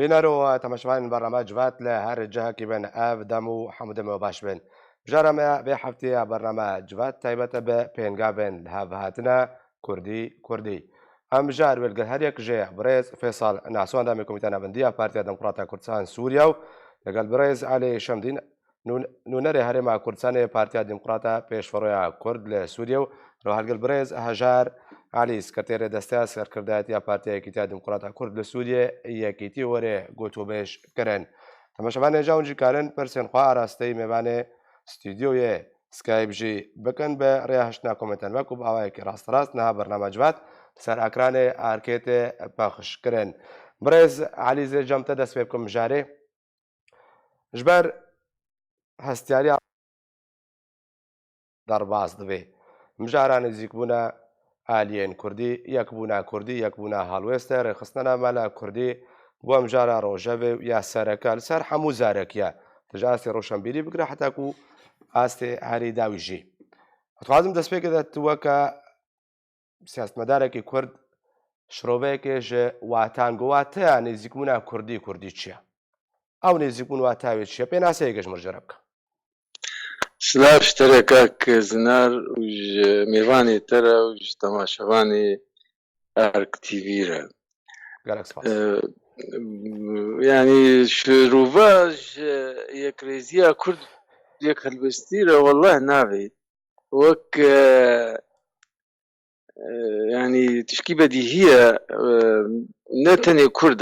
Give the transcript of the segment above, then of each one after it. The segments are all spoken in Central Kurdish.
بینەرەوە تەماشاوان بەڕەمە جوات لە هەر جەهەکی بن ئاv دەم و هەموو دەمەوە باش بن. بژارەمە بێ هەفتەیە بەڕەمە جوات تایبەتە بە پێنگاوێن هەڤهاتنە کوردی. ئەم ژار وێلگەر هەرێک ژێ بڕێز فێساڵ ناسواندا کۆمیتە ناوەندیە پارتیا دەموکراتە کوردستان سووریا و لەگەڵ بڕێز عەلی شەمدین نونەرێ هەرێما کوردستانی پارتیا دموکراتە پێشفەڕۆیە کورد لە سووریا و ڕۆهەلگەل بڕێز هەژار علی سکرتێرە دەستیا سەرکردایەتیە پارتیا یەکیتیە دموکراتە کورد لە سووریە یەکیتی وەرێ گوتوبێژ کردن. تەماشاوان ێژاونجی کارن پرسێنخوا ئاراستەی میێوانێ ستودیۆیە سکایبژی بکەن بە ڕێهشتنا کۆمنتەن وەکو ئاوایەکی ڕاستەڕاست نەها بەرنامە جوات سەر ئەکرانێ ئارکێتێ پەخشکردن. بڕێز علی زێ جەمتە دەست پێ بکەم ژارێ ژبەر هەستیاری دەڕباز دەبێ مژاران نزیکبوونە ئالیێن کوردی یەکبوونە هەڵوێستە ڕێخستنە مەلە کوردی بۆ ئەمژارە ڕۆژەوێ یا سەرەکە لەسەر هەموو زارێکیە تژاستی ڕۆشنبیری بگرە حتاکو ئاستێ هەری داویژی. دەخوازم دەست پێکەدەتوە کە سیاستمەدارێکی کورد شرۆڤەیەکێژ واتان گواتەیە نێزیکبوونە کوردی چییە؟ ئەو نێزیکبوون واتاوێت چییە؟ پێ ناسەیەکەش مڕجەرە بکە. سلااف شتەرێکە کە زنار میێوانی تەرە و تەماشەوانی ئارکتیڤیرە ینی شروڤژ یەکرێزیە کورد یەک هەلبەستیرە وەڵڵاه ناوێت وەک ینی تشکی بەدیهیە نەتەنێ کورد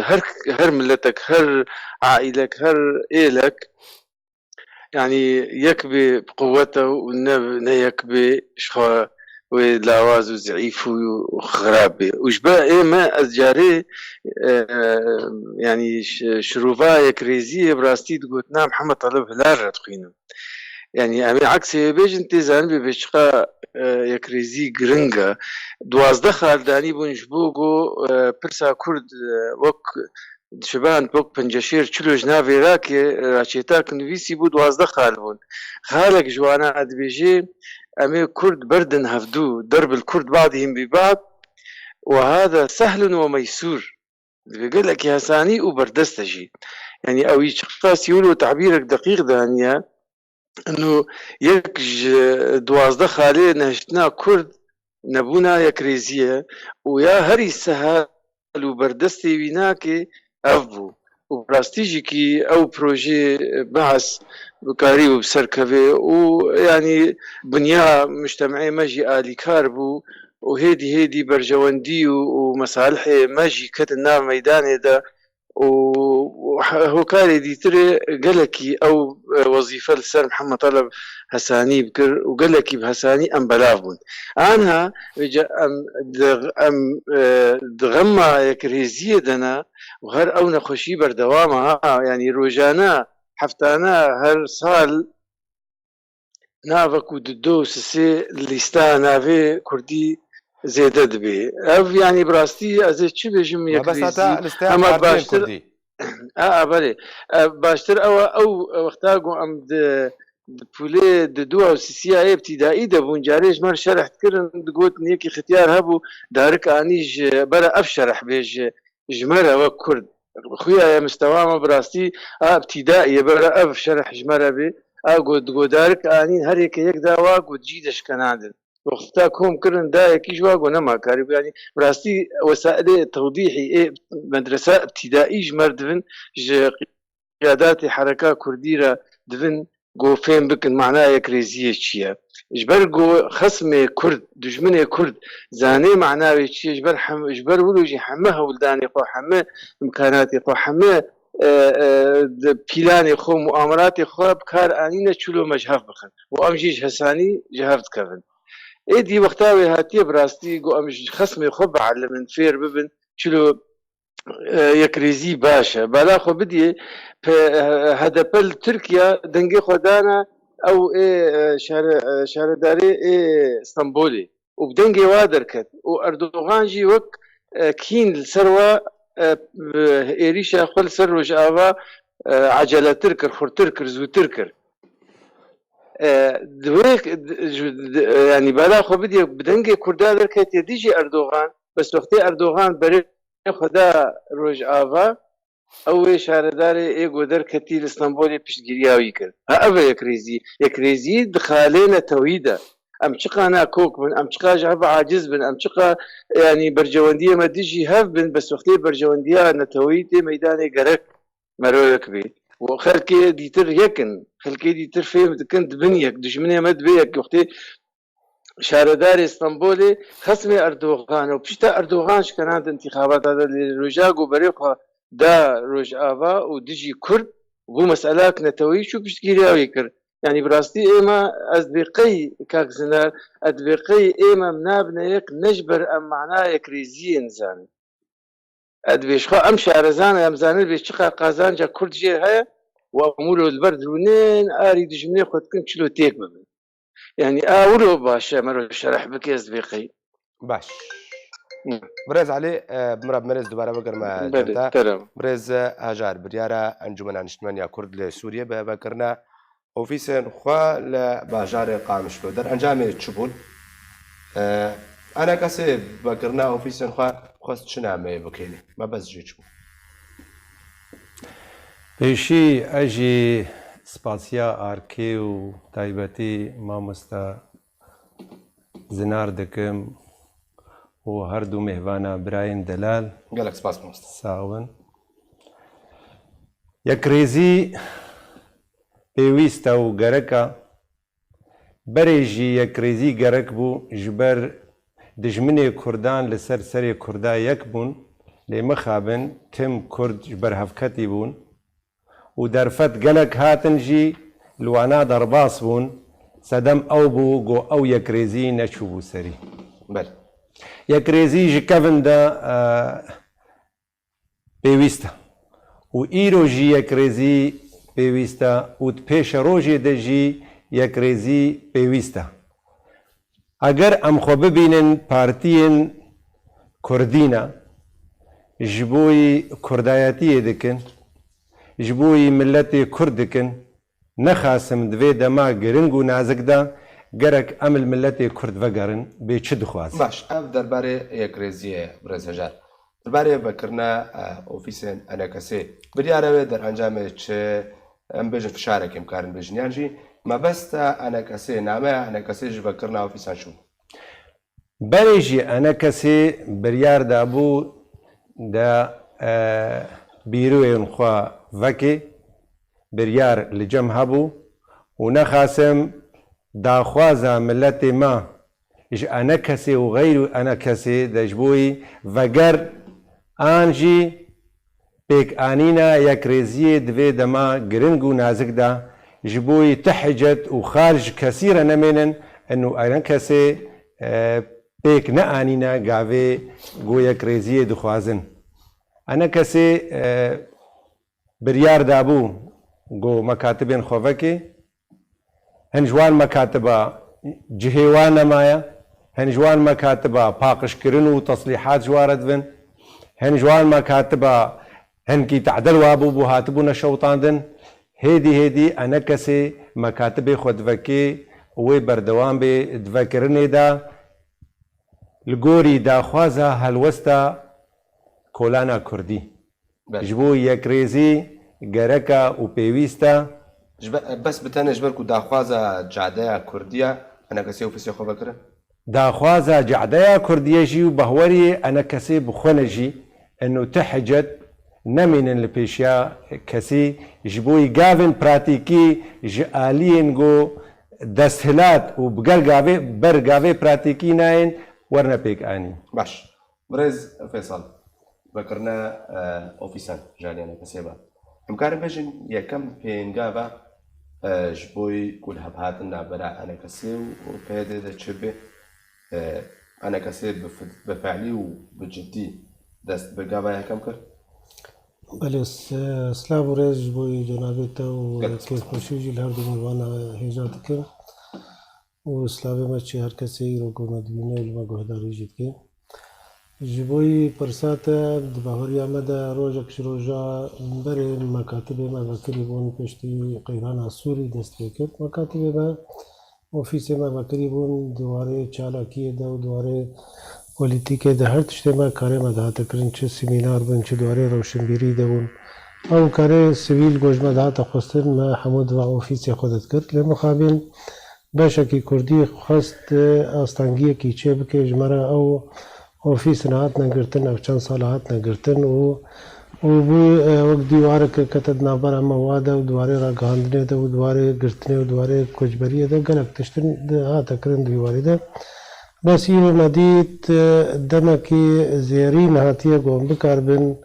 هەر ملەتێک هەر عائیلەك هەر ئێلەك يعني يك بقوته ونا يك بشخوا ولاواز وزعيف وخراب وشبا ما أزجاري يعني شروفا يكريزية براستي تقولنا محمد طلب هلال تخينه يعني أمي عكس بيج انتزان ببشقا يكريزي جرنجا دوازده خالداني بونجبوغو برسا كرد وك شبان بوك پنجشیر چلو جناوی راکی راچیتا کنویسی بود 12 خال بون خالك جوانا ادبيجي امي كرد بردن هفدو درب الكرد بعضهم ببعض وهذا سهل وميسور بيقول لك يا هساني وبردستجي يعني او يشخص يقولوا تعبيرك دقيق دانيا انه يك 12 خالي نهشتنا كرد نبونا يكريزيه ويا هري سهل وبردستي بيناكي أبو وبراستيجيكي أو بروجي بحث بكاري وبسركبي ويعني بنيا مجتمعي ماجي آلي كاربو وهيدي برجواندي ومصالحي ماجي كتنا ميداني دا وهو كاري دي تري قالكي أو وظيفة لسر محمد طلب هساني بكر وقالكي بهساني أم بلافون عنها أم دغما يكريزية دنا وهر أو نخشي بردوامها يعني روجانا حفتانا هر صال نافك وددو سسي لستا نافي كردي زيادة دبي أو يعني براستي أزيد شو بيجم يكريزي أما باشتر بله باشتر أو وقتاقو أم بولي دو أو سيسيا ابتدائي دبون جاريج مر شرحت كرن دقوت نيكي اختيار هبو دارك آنيج برا أفشرح بيج جمرة وكرد خويا يا مستوى براستي ابتدائي برا أفشرح جمرة بي أقول دارك آنين هريك يك داواق وتجيدش كنادن وقتاكم كرن دايك يجواق ونما كاريب يعني براستي وسائل توضيحي مدرسة ابتدائي جمردفن قيادات حركة كرديرة دفن جو فين بكن معناه يكريزية شيا جبر جو خصم كرد دجمن كرد زاني معناه شيا جبر ولوجي حمه ولداني قو حمه امكاناتي قو حمه بيلاني خو مؤامراتي خو بكار انينا تشلو مجهف بخن وامجيج هساني جهفت كفن ايدي وقتاوي هاتي براستي جو امج خصمي خو بعلم فير ببن تشلو يكريزي باشا بلا خو بدي هدفل تركيا دنگي خدانا او شهرداري اسطنبولي وبدنگي وادركت واردوغان جي وك كين الثروه ايريشا خل سروج افا عجله تركر خور تركر زو تركر دويك يعني بلا خو بدي بدنگي كردا دركت يديجي اردوغان بس وقتي اردوغان بري خدا روج افا ئەوێ شارەدارێ ئێگۆ دەرکەتی لە ئستانبۆلی پشتگیریاوی کرد ئەڤە یەکریزی دخالێ نەتەویدا ئەم چقا کۆک بن ئەم چقاژ هەب عاجز بن ئەم چقا ینی بەرژەوەندی ئەمە دژی هەف بن بە سوختەی بەرژەوەندیە نەتەوەی تێ مەدانێ گەرەک مەرۆیەک بێت و خەرکێ دیتر یەکن خەلکێ دیتر فێم دکن دبن یەک دژمنێ ئەمە دبێ یەک وختێ شارەداری ئستانبۆلێ خەسمێ ئەردۆغان و پشتە ئەردۆغان شکەناند انتخاباتا لە ڕۆژاگ و بەرێخوا دا ڕۆژئاوا و دژی کورد بوو مەسئەلاک نەتەوەیی و پشتگیریاوی کرد ینی بڕاستی ئێمە ئەدبێقەی کاکزنار ئەدبێقەی ئێمە نابنە یەک نەژبەر ئەم معنای یەکرێزیە نزانن ئەدبێشخوا ئەم شارەزانە ئەمزانن بێ چقا قازانجا کورد ژێ هەیە و ئەمورۆ لەبەر درونێن ئاری دژمنێ خۆتکن چلۆ تێک ببن يعني ئاورۆ باشە مەرۆ شەرح بکە ئەدبێقەی باش برێز علی مرا بمەرز دووبارە بگەرمە برێز هەژار بریارە ئەنجومەنە نیشتمانیا کورد لە سووریە بە بەکردنا ئۆفیسێن خوا لە باژارێ قامشلۆ دەرئەنجامێ چ بوون ئەنا کەسێ بەکردنا ئۆفیسێن خوا خۆست چ نامەیە بکەینێ مە بەسژێ چ بوو پێشی ئەژی سپاسیا ئارکێ و تایبەتی مامۆستا زنار دەکەم و هەردوو مێهوانە براین دەلال گەلک سپاس مامۆستا ساون یەکرێزی پێویستە و گەرەکە بەرێژی یەکرێزی گەرەک بوو ji ber dijminê Kurdan li ser serê Kurda yek bûn lê mixabin tim Kurd ji ber hevketî bûn û derfet gelek hatin jî li wana derbas bûn sedem ew bû got ew yekrêzî neçû bû serî yekrêzî ji kevin de pêwîst e û îro jî yekrêzî pêwîst e û di pêşa rojê de jî yekrêzî pêwîst e eger em xwe bibînin partiyên Kurdîne ji boî kurdayetiyê dikin ji boî milletê Kurd dikin nexasim divê dema giring û nazik de gerek em li milletê Kurd vegerin bê çi dixwazin باش ev derbarê yekrêziyê birêz hejar derbarê vekirina ofîsên enekesê biryare wê derencamê çi em bêjin fişarekê karin bêjin yan jî mebesta enekesê nameya enekesê ji vekirina ofîsan çû berê jî enekesê biryar dabû de bîroyên xwe vekê biryar li cem hebû û nexasim daxwaza milletê me ji enekesê û xeyr enekesê de ji boî veger an jî pêkanîna yekrêziyê divê dema giring û nazik de ji boî ti hicet û xar ji kesî re nemênin enû enekesê pêk neanîne gavê got yekrêziyê dixwazin enekesê biryar dabû got mekatibên xwe vekê hin ji wan mekatiba cihêwan nemaye hin ji wan mekatiba paqişkirin û teslîhat ji ware dibin hin ji wan mekatiba hinkî te'dil wabû bû hatibû neşewtandin hêdî hêdî enekesê mekatibê xwe divekê û wê berdewam bê divekirinê de li gorî daxwaza helwesta kolana Kurdî ji bo yekrêzî gereka û pêwîst e bes bi tenê ji ber ku daxwaza cadeya Kurdiya enekesê ofîsê xwe vekirin daxwaza cadeya Kurdiye jî û behwerî enekesê bixwene jî enû ti hicet nemînin li pêşiya kesî ji bo gavên pratîkî ji aliyên got desthilat û ber gavê pratîkî nayên werne pêkanî baş birêz Fêsal vekirina ofîsan jalê enekesê be em karin bêjin yekem pêngava ji boî ku li hevhatin navbera enekesê û pêdê de çi bê enekesê bi feelî û bi ciddî dest bi gava yekem kir بله سلام و ریز بوی جنابیت و کیفشی جل هر دو میوان هجات کن و سلامی ما چه هر کسی رو کند بینه علما گهداری جد کن جبوی پرسات دبهری آمده روزک روزا بر مکاتب ما وکری بون پشتی قیران سوری دست کرد مکاتب ما ofis ما وکری بون دواره چالاکیه دو دواره پۆلیتیکێ دە هەر تشتێ ما کارێمە داهاتەکردن چه سیمینار بن چه دوارێ ڕەوشنبیری دەبوون او کاری سیویل گوشمد هات خواستن ما حمود و اوفیسی خودت کرد لمقابل باشکی کردی خواست آستانگی کی چه بکه جمره او اوفیس نهات نگرتن او چند سال هات نگرتن و بو وقت دیواره که کتد نابر اما واده و دواره را گاندنه ده و دواره گرتنه و دواره کجبریه ده گلک تشتن هاتا کرن دیواره ده بس اینو ندید دمکی زیرین هاتیه گوم بکار بن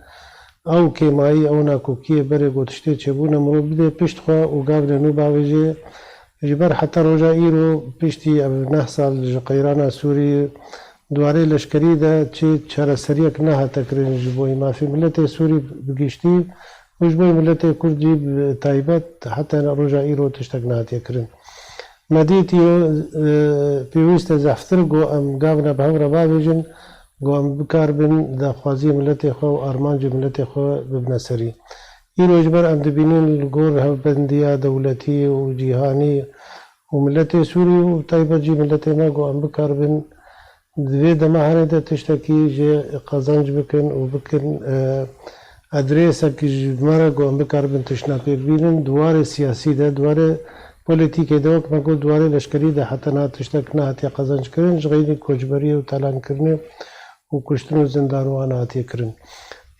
او کیمایی او ناکوکیه بره گوتشته چبونه مرو بده پشت خواه و گابل نو باوجه جبر حتی روژا ایرو پشتی 9 سال قیران سوری دواره لشکری ده چه چرا سریک نه هاتا کرن جبوی مافی ملت سوری بگیشتی و جبوی ملت کردی تایبت حتی روژا ایرو تشتک نه هاتیه کرن ندیتیو پیوست زفتر گو ام گاونا به هم ربا بیجن گو ام بکار بن دخوازی ملت خو و ارمانج ملت خو ببن سری این اجبر ام دبینین گور هف بندیا دولتی و جیهانی و ملت سوری و طیبت جی ملت ما گو ام بکار بن دوی دماغانه ده تشتکی جه قازنج بکن و بکن ادریس که جمره گو ام بکار بن تشنا پیک بینن دوار سیاسی ده دوار پولیتیکی ده وقت مگو دواره لشکری ده حتی نه تشتک نه حتی قازنج کرن جغیدی کجبری و تالان کرنه و کشتن و زندانوان حتی کرن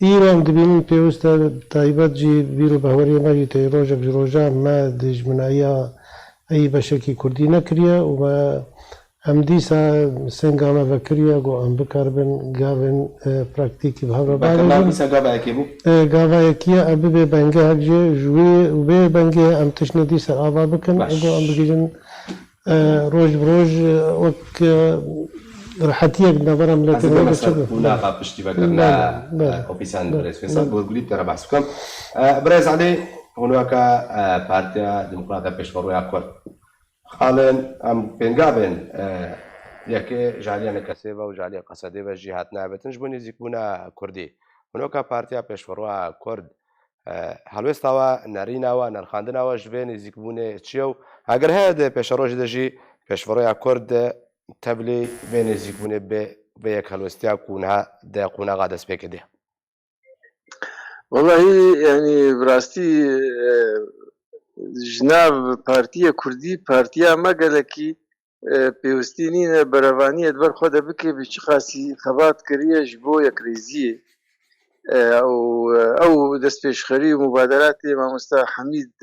ایرو هم دبینین پیوست تایبت جی بیرو بهوری ما جی تی روژا ما دجمنایا ای بشکی کردی نکریه و ما ام دیسا سنگامه بکریه گو ام بکار بن گاون پراکتیکی به هوا بکرنا بیسا گاوا اکی بو گاوا اکیه ابی به بنگه هجه جوی و به بنگه ام تشندی سر آوا بکن گو ام بگیجن روز بروز وک راحتیک نبرم از لکن این مثلا اونا قابشتی بکرنا اوفیسان برز فیصل بولگولی ترى بحث بكم برز علي هناك بارتيا ديمقراطية بيشفرويا كورد خالن ام بينغابن يكي جاليا كسيبا وجاليا قصديبا جهات نابتن جبوني زيكونا كردي هناك بارتيا بيشفرويا كورد هلوستاوا ناريناوا نرخاندناوا جبين زيكبوني تشيو اگر هذا بيشروج دجي بيشفرويا كورد تبلي بين زيكبوني بيك هلوستيا كونها دا كونا غادا سبيك دي والله يعني براستي جناب پارتیا کردی پارتیا مگلکی پیوستینین بروانی ادبر خود بکه بیچ خاصی خبات کریه جبو یک ریزیه او دست پیشخری و مبادرات امام مستا حمید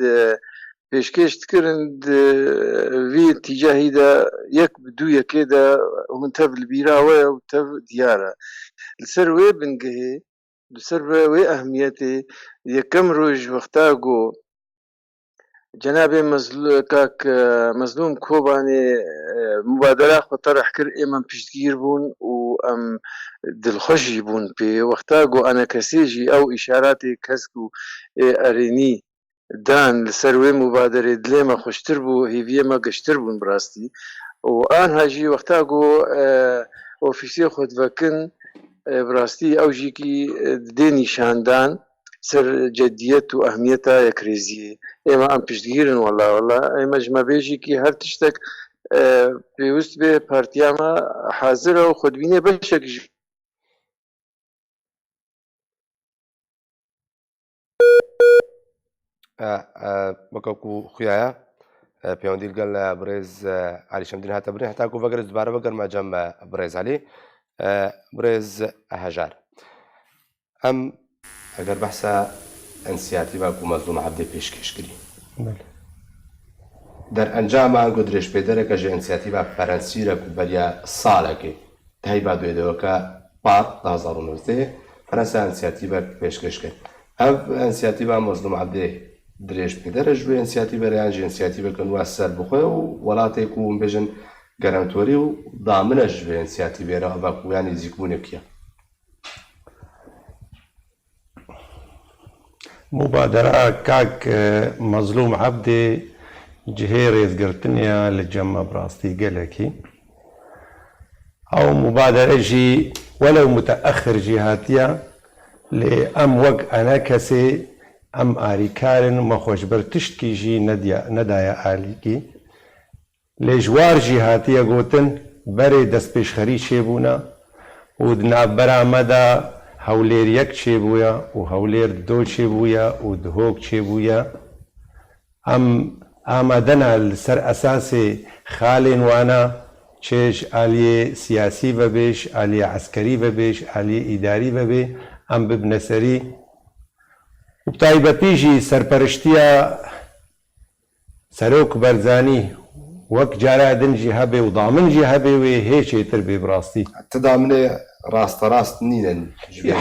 پیشکش تکرند وی اتجاهی دا یک بدو یکی دا هم تب البیراوه و تب دیاره لسر وی بنگه لسر وی اهمیته یکم روش وقتاگو جناب مظلوم کوبانی مبادره خو طرح کر ایمان پیشگیر بون و ام دلخوشی بون پی وقتا گو انا کسیجی او اشارات کسکو ارینی دان لسروی مبادره دلما خوشتر بو هیویه ما گشتر بون براستی و آن هاجی وقتا گو اوفیسی خود وکن براستی او جی کی دی نشاندان سر جدیت و اهمیتا یک ریزیه اما ام پیشگیرن والله اما جمع بیجی که هر تشتک پیوست به پارتیاما حاضر و خودبینه بشک بكوكو خيايا بيوندي قال بريز علي شمدين هاتا برين حتى كو فقرز دوباره بقر ما جم بريز علي بريز هجار ام اگر بحثا انسياتيفا كو مظلوم عبدي پیشکش کری در انجام آن قدرش پیدره که جه انسياتيفا فرنسيرا كو بريا سالا که تهي بعدو يدوه که پار 2019 فرنسا انسياتيفا پیشکش کرد اف انسياتيفا مظلوم عبدي درێژ پێدەرەژ بێ ئینسیاتیڤە یان ئینسیاتیڤەکە وە سەر بخۆی و وڵاتێک و بێژن گەرانتۆری و دامنەش بێ ئینسیاتیڤێرە ئەڤاکویانی زیکبوونێکیە مبادرة كاك مظلوم عبدي جهيريز قرتنيا للجمع براستي قلكي أو مبادرة جي ولو متأخر جهاتيا لأم وق أنا كسي ام آریکارن و مخوشبر تشتکی جی ندایا آلیکی لجوار جهاتیه گوتن بری دست پیشخری چه بونا و دناب برا مدا هەولێر یەک چێ بووە و هەولێر دۆ چێ بووە و دهۆک چێ بووە ئەم ئامادەنا لەسەر ئەساسێ خاڵێن وانە چێژ ئالیێ سیاسی بەبێش ئالیێ عسکەری بەبێش ئالیێ ئیداری بەبێ ئەم ببنە سەری و تایبەتیژی سەرپەرشتیە سەرۆک بەرزانی وەک جارا دنجی هەبێ و دامنجی هەبێ وێ هێچێتر بێ بڕاستی تدامنێ ڕاستەڕاست نینن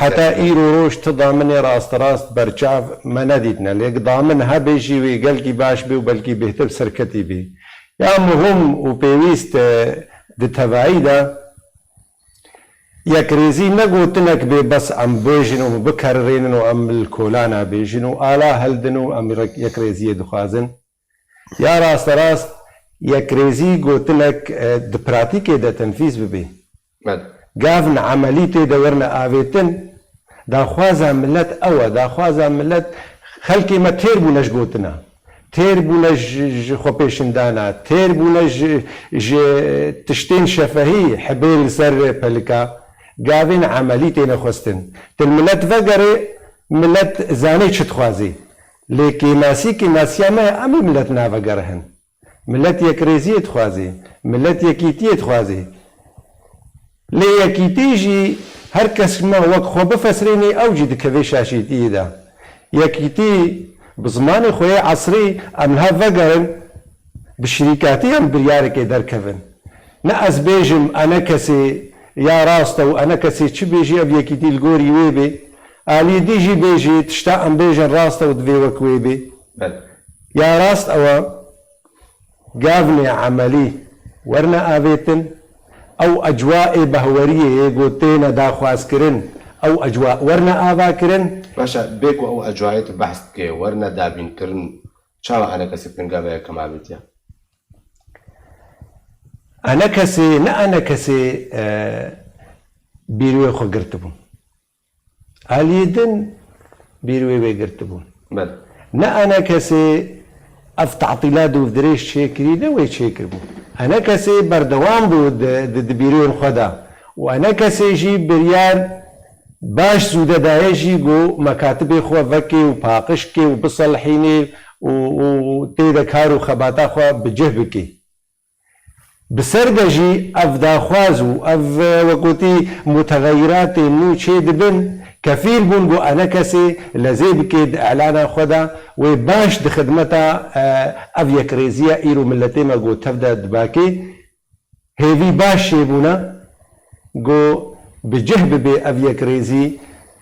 حتا ئیرۆ ڕۆژ تدامنێ ڕاستەڕاست بەرچاو مە نەدیتنە لێک دامن هەبێژی وێ گەلکی باش بێ و بەلکی بهتر سەرکەتی بێ یا مهم و پێویست دتەڤاییدا یەکرێزی نەگوتنێک بێ بەس ئەم بێژن و بکەڕێنن و ئەم کۆلانە بێژن و ئالا هەلدن و ئەم یەکرێزیە دخوازن یا ڕاستەڕاست یەکرێزی گوتنێک دپراتیکێدا تەنفیز ببێ گاڤن عملی تێدا وەرنە ئاوێتن داخوازە ملەت ئەوە داخوازە ملەت خەلکی مە تێر بوونەش گوتنە تێر بوونە خۆپێشندانە تێر بوونە تشتین شەفەهی حبێ لەسەر پەلکە گاڤین عملی تێ نەخواستن تل ملەت ڤەگەرێ ملەت زانەی چ دخوازی لێکی ماسیکی ماسیامە ئەمی ملەت ناڤەگەر هەن ملەت یەکرێزیە دخوازی ملەت یەکیتیە دخوازی لێ یەکیتیژی هەر کەسمە وەک خۆ بفەسرێنی ئەوجی دکەوێ شاشیتیدا یەکیتی بزمانی خۆی عەسری ئەمها ڤەگەرن بشریکاتی ئەم بریارێکێ دەرکەون نە ئەس بێژم ئەنە کەسێ یا ڕاستە و ئەنە کەسێ چ بێژی ئەو یەکیتی لگۆری وێ بێ ئالی دیژی بێژی تشتا ئەم بێژن ڕاستە و دوێ وەک وێ بێ یا ڕاست ئەوە گاڤنێ عەمەلی وەرنە ئاوێتن ئەو ئەجوائێ بەهوەریە گوتێنە داخوازکردن ئەو ئەجوا وەرنە ئاواکردن باشە بێک و ئەو ئەجوایەت بەحث بکێ وەرنە دابینکردن چاوە ئەنە کەسی پێنگا بەیە کەمابێتە ئەنە کەسێ نە ئەنە کەسێ بیروێ خۆ گرتبوون ئالیدن بیروێ وێگرت بوون نە ئەنە کەسێ ئەف تعتیلات و درێژ چێکری نەوەی چێکرد بوو ئەنە کەسێ بەردەوام بوو بیروێن خۆدا و ئەنە کەسێژی بریار باش زوودەدایەژی گۆ مەکاتبێ خۆ ڤەکێ و پاقشکێ و بسەڵحینێ و تێدە کار و خەباتە خۆ بجێ بکێ بسەردەژی ئەف داخواز و ئەف وەکوتی متەغەیراتێ نو چێ دبن کەفیل بوون بۆ ئەنە کەسێ لەزێ بکێت ئەعلانە خۆدا وێ باش دخدمەتە ئەف یەکرێزیە ئیر و ملەتێمە گۆ تەفدا دباکێ هێوی باش شێبوونە گۆ بجه ببێ ئەف یەکرێزی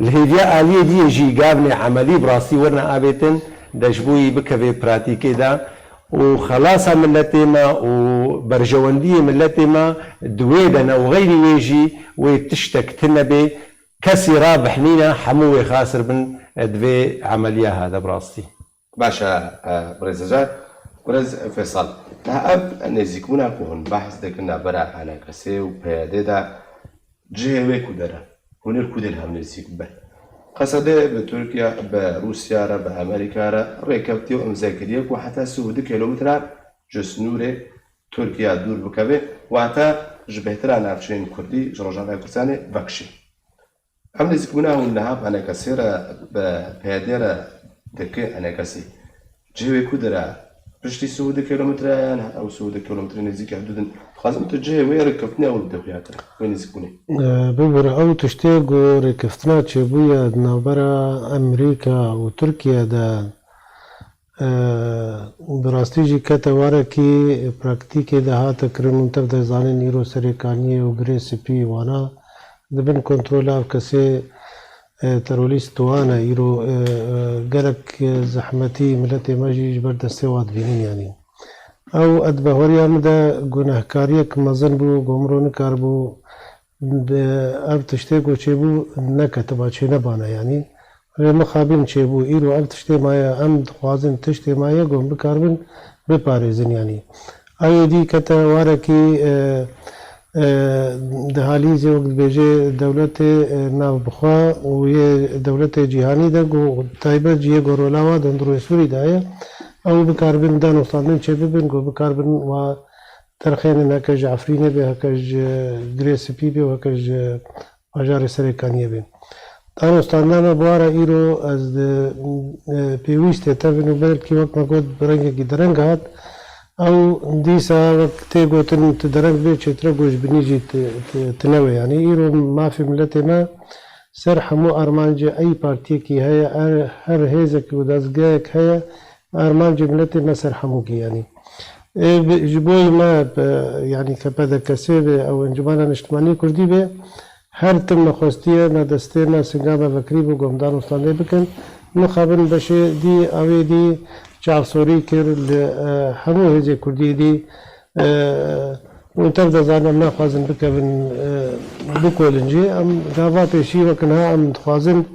لە هێویە ئالیە دیێژی گاڤنێ عەمەلی بڕاستی وەرنە ئاوێتن دەشبووی بکەوێ پراتیکێدا و خەلاسە ملەتێمە و بەرژەوەندیە ملەتێمە دوێ دەنە و غەیری وێژی وێ تشتێکتر نەبێ کەسی ڕابحنینە هەموو وێ خاسر بن دوێ عەمەلیە هادە بڕاستی باشە بڕێزەجار بڕێز فێساڵ تا ئەب نێزیکبوونا کۆهن بەحث دەکردنا بەرە ئەنە کەسێ و پەیادێدا جهێوێ کودەرە هونر کودل هەم نێزیک بەر قەسەدێ بە تورکیا بە رووسیارە بە ئەمریکارە ڕێکەوتی و ئەمزەکردیەک و حتا 30 کیلۆمترە جە سنوورێ تورکیا دوور بکەوێ واتە ji بهترا navçeyên Kurdî ji Rojavayê Kurdistanê vekşî. Em nêzîkbûna hûn niha enekesê re bi peyadê re dike enekesî. Cihê ku dire piştî 30 kilometreyan ew 30 kilometre nêzîk hududin. Dixwazim tu cihê wê rêkeftinê ew bidixuyatir wê nêzîkbûnê. ببره ئەو تشتێ گۆ ڕێکەفتنا چێبوویە ناوبەرە ئەمریکا و تورکیادا بڕاستیژی کەتەوارێکی پراکتیکێ داهاتەکردن و تەف دەزانین ئیرۆ سەرێکانیە و گرێ سپی وانە دەبن کۆنترۆلا کەسێ تەرۆلیست وانە ئیرۆ گەلک زەحمەتی ملەتێ مەژیش بەردەستێ وات بینین یانی ئەو ئەدبەهۆریاندا گوناهکاریەک مەزن بوو گۆمڕۆ نکار بوو ئەو تشتێ گۆچێ بوو نەکەتە باچێ نەبانە یانی مەخابین چێبوو ئیرۆ ئەم تشتێ مایە ئەم دخوازن تشتێ مایە گۆم بکاربن بپارێزن یانی ئەوێ دی کەتە وارێکی دەهالیزێ وەک بێژێ دەولەتێ ناو بخوا و یێ دەولەتێ جیهانی دەنگ و تایبەت جیە گۆڕۆلاوە دەندڕۆی سووریدایە ئەو بکاربن دانوستاندن چێ ببن گۆ بکاربن و تەرخێنن هەکەش ئەفرینە بێ هەکەش گرێ سپی بێ و هەکەش ئاژارێ سەرێکانیە بێن دانستاندانە بوارە ئیرۆ ئەس پێویستێ تەبن و بەرکی وەک مەگوت بڕنگێکی دەرەنگ هات ئەو دیسا وەک تێگوتن دەرەنگ بێ چێترە گۆشببینیژی تنەوە ینی ئیرۆ مافی ملەتێمە سەر هەموو ئارمانجە ئەی پارتیەکی هەیە هەر هێزێک و دەستگایەک هەیە ئارمانجی ملەتێمە سەر هەمووکی ینی ji bo me yanî kepedekesê bê ew encumena niştimanî Kurdî bê her tim nexwestiye me destê me singama vekirî bû gomdan û standê bikin nixabin beşê dî evê dî çavsorî kir li hemû hêzê Kurdî dî û tev dezanin em naxwazin bikevin bikolincî em gava pêşî wekin ha em dixwazin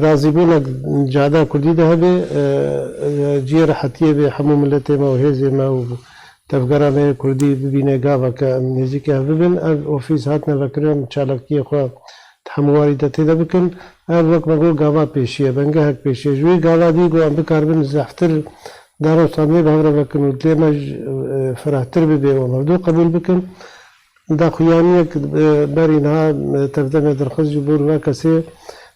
razîbûnek cada Kurdî de hebe ciyê rehetiyê bê hemû milletê me û hêzê me û tevgera me Kurdî bibîne gaveke em nêzîkî hev bibin ev ofîs hatine vekirin çalakiyê xwe hemûwarî de têde bikin ev wek me got gava pêşiye bengehek pêşiye ji wê gava dî got em bikarbin zehftir darostaniyê bi hevre vekin û dilê me firehtir bibe û mevdû qebûl bikin daxuyaniyek berî niha tevdemê dirxiz ji bo ve kesê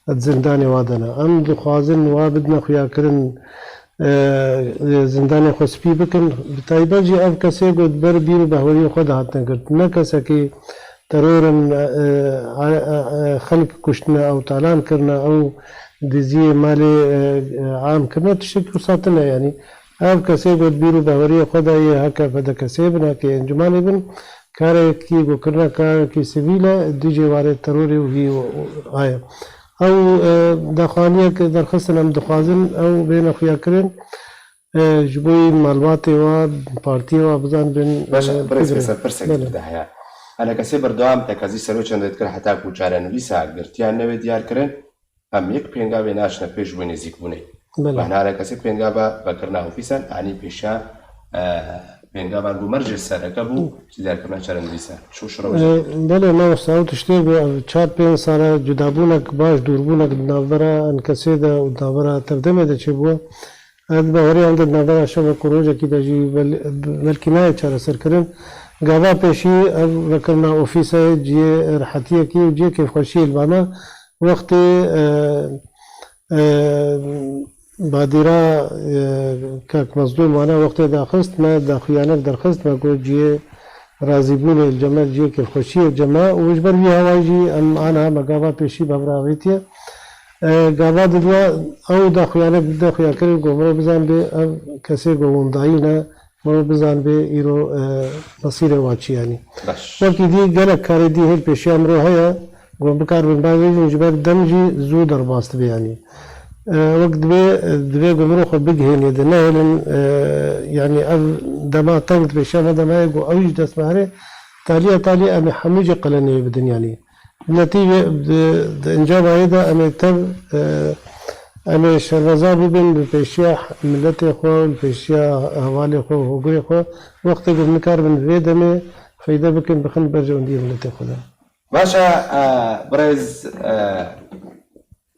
زندانی وادنه ام دخوازن و بدنا خویا کرن زندانی خسپی بکن تایبه جی اف کسی گود بر بیر بهوری خود هاتن کرد نه کسی که ترورن خلق کشتنه او تالان کرنه او دیزی مال عام کرنه تشکل ساتنه یعنی اف کسی گود بیر بهوری خود ای هکا فده کسی بنا که انجمانی بن کاری کی گو کرنه کاری کی سویله دیجی واره تروری و هی آیا او دخوانیه که درخستن هم دخوازن او بین خویاکرین جبوی مالباتی و پارتی و بزن بین باشا برز كسر برسك ده هيا انا كسي بردوام تكازي سروچ اند ذكر حتى کوچارن ویسا گرتیان نو دیار کرن ام یک پینگا به ناشنا پیش بونی زیکونه بهنا انا كسي پینگا با بکرنا اوفیسن انی پیشا پینگا بو مرج سرکبو دیار کرنا چرن ویسا شو شروع بله ما استاد تشتی چار پین سال جدابونک باش دوربونک ناوبرا ان کسی ده ناوبرا تردمه ده چه بو اد بهاری اند ناوبرا شو کروجه کی دجی ملکینای چاره سر کرن گاوا پیشی وکرنا اوفیس جی راحتیه کی جی کیف خوشی البانا وقت بادیرا کاک مظلوم وانا وقت داخست ما داخیانک درخست ما گو جی راضیبون الجمال جی که خوشی الجماع و اجبر بی هوای جی ام آنها مگاوا پیشی بابراویتیه گاوا دنیا او داخیانک داخیا کری گو مرو بزن به کسی گو وندایی نه مرو بزن به ایرو مصیر واچی یعنی وقتی دی گلک کاری دی هل پیشی امرو هیا گو بکار بن باوی اجبر دمجی زود درباست بیانی وقت دبي قمرو خو بجهن يدنا يعني دما تنقد بشام دما يقو اوج دسماره تالي ام حموجه قلني بدن يعني النتيجه انجاب هذا ام تم ام شرزا بين بشيا ملتي خو بشيا حوالي خو هوغي خو وقت بنكار بن فيدمه فايده بكن بخن برجون دي ملتي خو باشا برز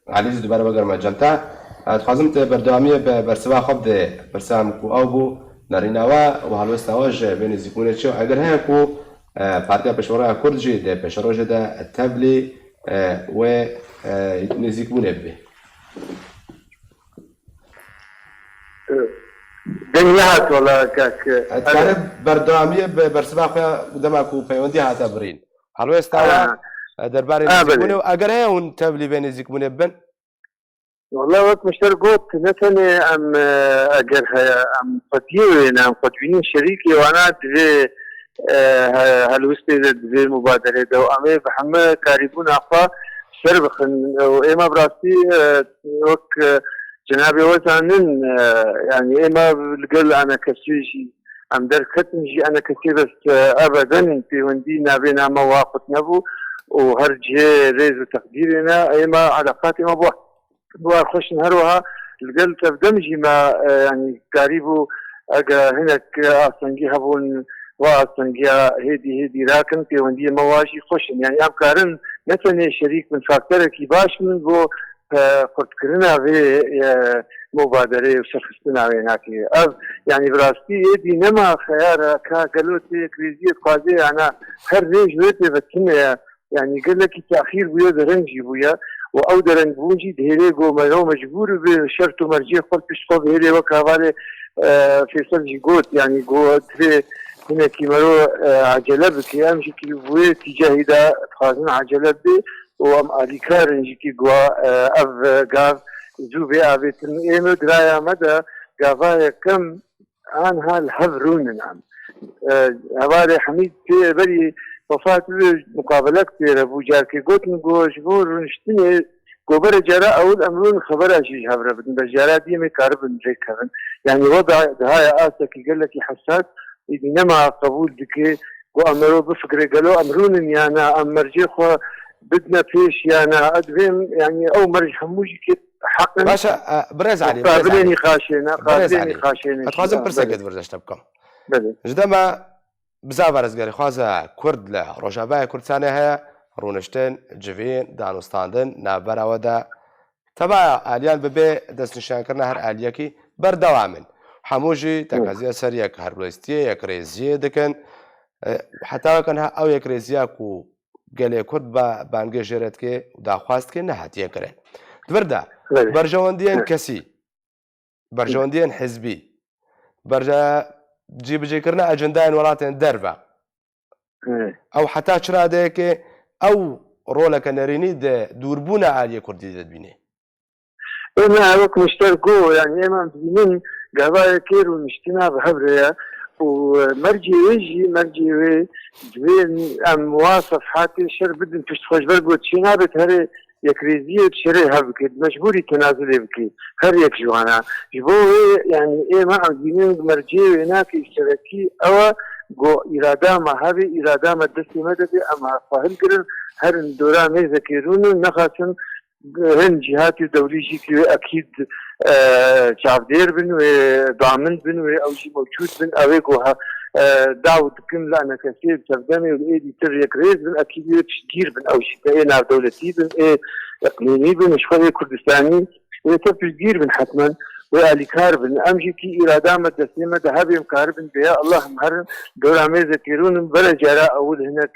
عزیز دوباره بگرم جلتا دخوازم ته بردوامیه به برسوا خوب ده برسام کو او بو نریناوا و هلوست آواج بین زیکونه چه اگر هیا کو پارتیا پشورا کرد جی ده پشوراج ده تبلی و نزیکونه به دنیا هات ولا کاک اتکاره بردوامیه به برسوا خواه دما کو پیوندی هاتا برین هلوست آواج درباره نزیکونه و اگر هیا اون تبلی به نزیکونه بن والله وقت مشتر قلت مثلا ام اگر ام قديوين ام قدوين شريكي وانا دفي هالوستي دفي مبادرة دو امي بحمى كاريبون اخوا سربخن واما براسي وك جنابي وزانن يعني اما بالقل انا كسيجي ام در كتنجي انا كثير بس ابدا في وندي نابينا مواقف نبو وهرجي ريز تقديرنا اما علاقاتي ما بوح دوار خوش نهروها القل تفدمجي ما يعني قريبو اجا هناك اصنجي هبون واصنجي هيدي راكن في وندي مواجي خوش يعني ام كارن مثلا شريك من فاكتور كي باش من بو قلت كرنا في مبادره وشخصنا هناك يعني براستي يدي نما خيار كالوتي كريزيه قاضي انا خير ريج ويتي بتكمل يعني قال لك تاخير بويا درنجي بويا او درنگونجی دهره گو مرو مجبور به شرط و مرجع خود پیش خود هیله و کهواره فیصل جی گوت يعني گو تره هنا كي مرو عجله بكي امشي كي بوي تجاهي دا تخازن عجله بي وام اليكار نجي كي گوا اف گاف زوبي ابيتن ايمو درايا مدى گافايا كم عن هالهبرون نعم هواري حميد بري وفات مقابلة كتير ابو جاركي قلت نقول شبور نشتني قبر جراء اول امرون خبر اشيش هبره بدن بجارة دي مكارب نجيك هبن يعني وضع هاي اسا كي قال لك حساس إنما قبول دكي وأمروا بفكرة قالوا أمرون يعني أمرجي خو بدنا فيش يعني أدفهم يعني أو مرج حموجي كي حقا باشا برز علي قابلين خاشين أتخازم برسكت ورزش نبكم بله جدما بزاف رزقاري خوازا كرد لا روجاباي كردستاني هيا رونشتن جوين دانوستاندن نابرا ودا تبع آليان ببي دست نشان كرنا هر آليكي بردوامن حموجي تاكازيا سر يك هربلستيه يك ريزيه دكن حتى كان او يك ريزيا كو قال كرد بانجي جيرت كي داخواست كي نهات يكره تبردا برجونديان كسي برجونديان حزبي برجا جيب جيكرنا اجندان ولاتن دربا او حتى شرادك او رولك نريني دوربونا عاليه كردي تبيني انا وقت مشتركو يعني امام من قضايا كير ونشتنا بحبرية ومرجي دوين ام واصف حاتي شر بدن تشتخش برقو تشينا بتهري يكريزية تشري هبكي مجبوري تنازلي بكي هر يك جوانا جبوه يعني ما عم مرجي هناك اشتراكي او جو إرادة ما هذه إرادة ما دستي مددي اما فاهم كرن هر دورا ميزة كيرون نخاسن هن جهات دولية كي اكيد چاودير بن و ضامن بن و او شي موجود بن اوي گوها داود كم لا كثير تردمي والايدي تر يكريز بن اكيد تشدير بن او شي كاين دولتي بن اقليمي بن شويه كردستاني وتفجير بن حتما واليكار بن امشي كي اراده مدسمه ذهبي مقارب بها الله مهر دور عمي ذكرون بلا جراء اول هناك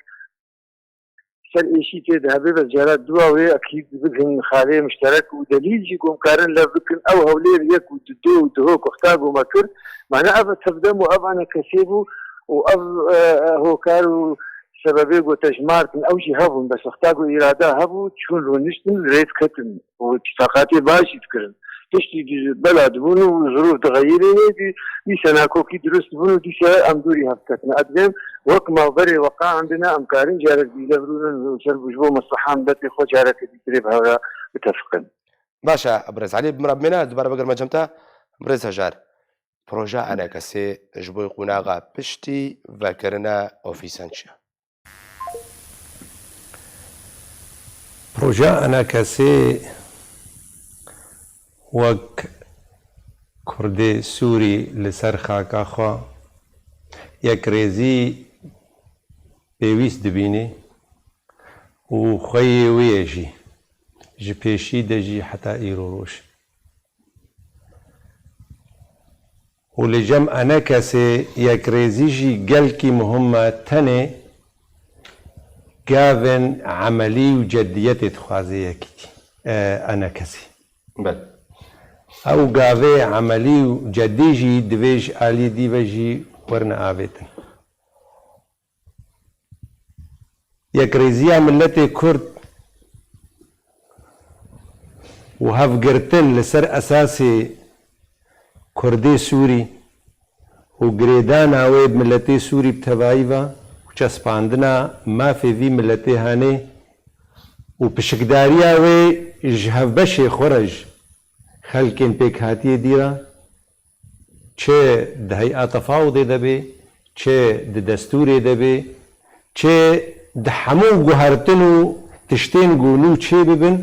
شل شيء كده هبيبة جرات دواوي أكيد بقهم خالي مشترك ودليل جيكم قارن لبكن أو هولير يك ودو ودهوك واختاقوا مكر معناه أبا تبدم وأب أنا كسيبه وأب هو كارو سببي وتجمارت من أوجي هبون بس اختاقوا إرادة هبو تشون رونشتن ريت كتن وتشتاقاتي باشي تكرن تشتي بلد بونو وظروف تغيري دي سناكو كي درست بونو دي سنة أمدوري هبكتنا أدلم وقت ما بري وقع عندنا أمكارين جارك بيجبرون وشرب جبو مصلحان بتي خو جارك بيتريب هذا بتفقن باشا برز علي بمرب منا دوباره بقر ما جمتا برز هجار بروجا أنا كسي جبوي قناغا بشتي وكرنا أوفيسانشا بروجا أنا كسي وك كردي سوري لسر خاكا خوا يك ريزي بيويس دبيني وخي ويجي جي بيشي دجي حتى ايرو روش ولجم انا كسي يك ريزي جي قلكي مهمة تاني قاذن عملي وجدية تخوازي يكي انا كسي بل او قاذي عملي وجدي جي دويج آلي ديوجي ورنا آبيتن يكريزيا ملتي كرد وهف قرتن لسر أساسي كردي سوري وقريدان عويد ملتي سوري بتبايفا وچسپاندنا ما في ذي ملتي هاني وبشكداريا وي جهف بشي خرج خلقين بيك هاتي ديرا چه د هيئه تفاوض دبي چه د دستور دبي چه د حمو گوهرتنو تشتين گولو چه ببن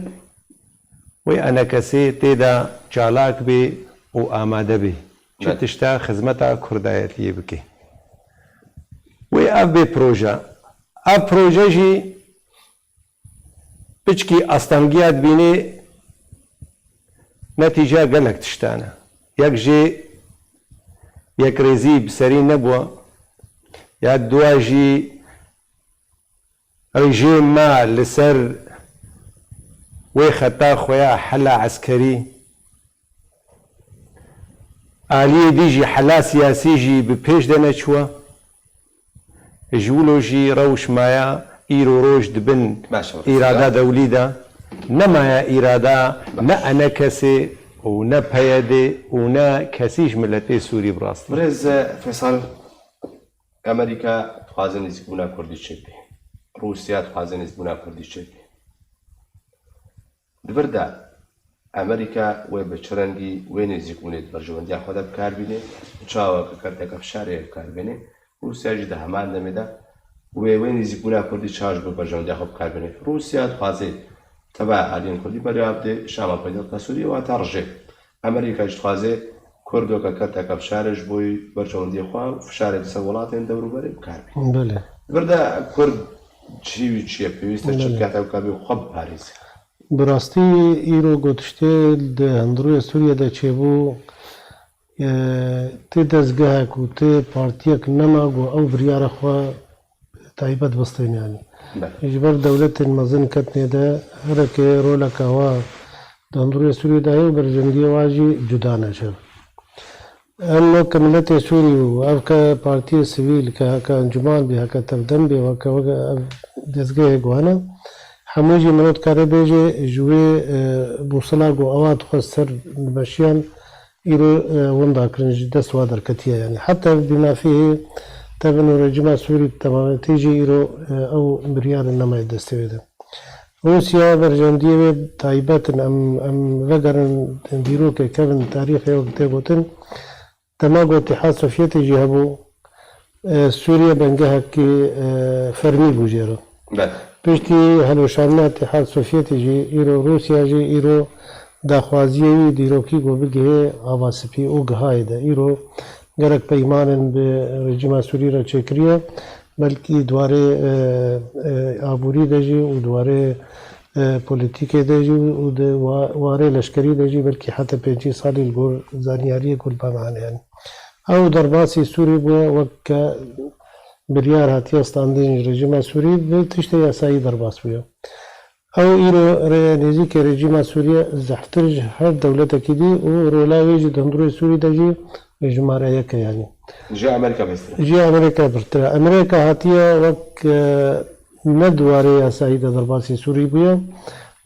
وي انا كسي تيدا چالاك بي و آماده بي چه تشتا خدمتا كردايتي بكي وي اف بي پروژه اف پروژه جي بچكي استنگيات بيني نتيجه قلق تشتانا يك جي يك ريزي بسري نبوة يا دواجي رجيم ما لسر وخطا خويا حلا عسكري آلية ديجي حلا سياسي جي ببيش دانا شوا جولوجي روش مايا إيرو روش دبن إرادة دوليدة نمايا إرادة نا أنا كسي ونا بيادي ونا كسيش ملتي سوري براست برز فيصل أمريكا تخازن يزبونا كردي شبي روسيا تخازن يزبونا كردي شبي دبردا أمريكا وبشرنجي وين يزيكوني برجوندي خدا بكار بيني تشاوا كرتك بشاري بكار بيني روسيا جد همان دمدا وين يزيكونا كردي تشاج برجوندي خدا بكار بيني روسيا تخازي تبع علين كردي بريابدي شام بيدل سوريا وترجع أمريكا تخازي كردو كرتك بشارج بوي برجوندي خدا فشاري سوالاتين دورو بري بكار بيني بله بردا كرد چی پیوسته شرکت او کبی خب پاریس براستی ایرو گوتشته ده هندروی سوریه ده چه بو تی دزگاه کو تی پارتیک نما گو او بریار خوا تایبت بستین یعنی اجبر دولت مزن کتنه ده هر که رولا کوا ده هندروی سوریه ده او برجندی واجی جدا نشه اما كملت سوري وافكا بارتي سيفيل كا انجمان بها كتردم بها وكا دزگاه گوانا حموجي منوت كاره بيجي جوي بوصلا گو اوات خسر بشيان ايرو وندا كرنج دس وادر كتيا يعني حتى بما فيه تبنو رجما سوري تماما تيجي ايرو او بريار انما يدستوي ده روسيا برجندية تايبات ام وگرن ديرو كيفن تاريخ وقته گوتن تماغو اتحاد سوفيتي جهبو سوريا بنجها كي فرمي بوجيرو بيشتي هلو شارنا اتحاد سوفيتي جي ايرو روسيا جي ايرو داخوازيوي ديروكي گو بگه آواسپي او گهايدا ايرو گرك پیمانن برجما سوري را چكريا بلكي دواره آبوري دجي و دواره پولیتیکی داشتی و واره لشکری داشتی بلکه حتی 5 سالی الگور زانیاری کل بمعنی یعنی او در باسی سوری بوده وقت بریار هاتی استاندین رژیم سوری به تشت یاسایی در باس بوده او ایرو نزی که رژیم سوری زحتر هر دولت کدی و رولاوی جد هندروی سوری داشتی جماره یک یعنی جا امریکا بستر جا امریکا برتر امریکا هاتیه وقت ندواره یاسایی در باسی سوری بوده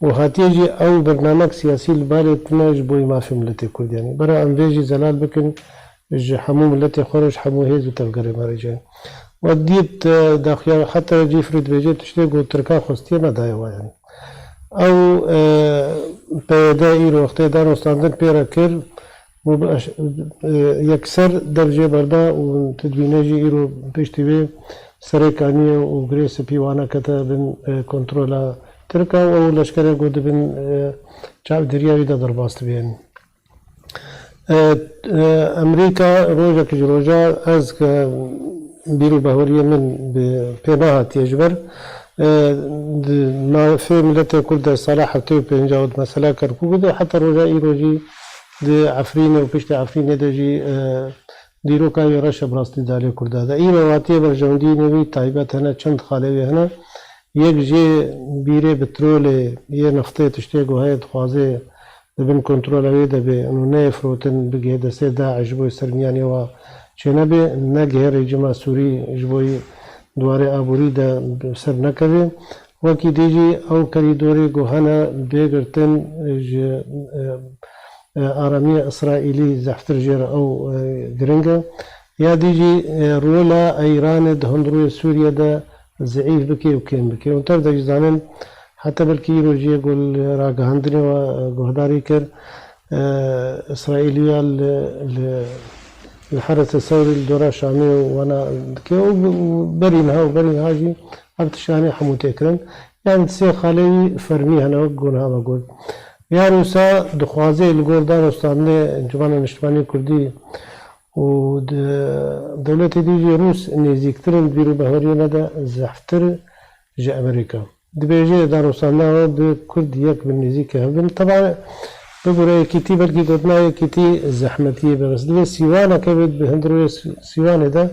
و هاتیجی او برنامج سیاسی البالي تناج بوي ما في ملتي كرد يعني برا انفيجي زلال بكن حمو ملتي خرج حمو هيز وتفقري مارجان وديت داخل حتى جيفريد بيجي تشتيق تركا خستي ما دايوا يعني او بيدا ايرو وقت دار استاندن بيرا كير يكسر درجه بردا وتدوينجي ايرو بيشتي سريكانيه وغريس بيوانا كتابن كنترولا تركا و لشکر گود بین چاب دریایی دا درباست بین امریکا روزا که روزا از بیرو بهوریه من به پیماهات یجبر ما في ملت كل صلاح تو بنجاود مثلا كركو ده حتى روزا روجي ده عفرين وبشت عفرين ده جي ديرو كان يرش براستي دالي كل ده ايرو واتي برجوندي نبي تايبات هنا چند خالوي هنا یک جی بیره بترول یه نفته تشتیگو هاید خوازه دبن کنترول هایده به انو نفروتن بگه دسته داعش بوی سرمیانی و چه نبه نگه رجما سوری جبوی دواره آبوری ده سر نکوه وکی دیجی او کریدوری گوهانا بگرتن آرامی اسرائیلی زحفتر جیر او گرنگه یا دیجی رولا ایران ده هندروی سوریا ده ضعيف بكي وكين بكي وانتر دا جزانن حتى بلكي يروجي يقول راقا هندني وقهداري كر إسرائيلية الحرس الثوري الدورة شامي وانا بكي وبرينها وبرينها جي عبتشاني حمو تكرن يعني تسير خالي فرمي هنا وقون هذا قول يا روسا دخوازي القول دار استعملي جمعنا نشتماني كردي ودولة ديجي روس نزيكترن بيرو بهورينا دا زحفتر جا أمريكا دبيجي دارو صناعه بكرد يك بالنزيك هبن طبعا بقول كيتي بلكي قلنا كيتي زحمتية بس دبي سيوانا كبد بهندرو سيوانا دا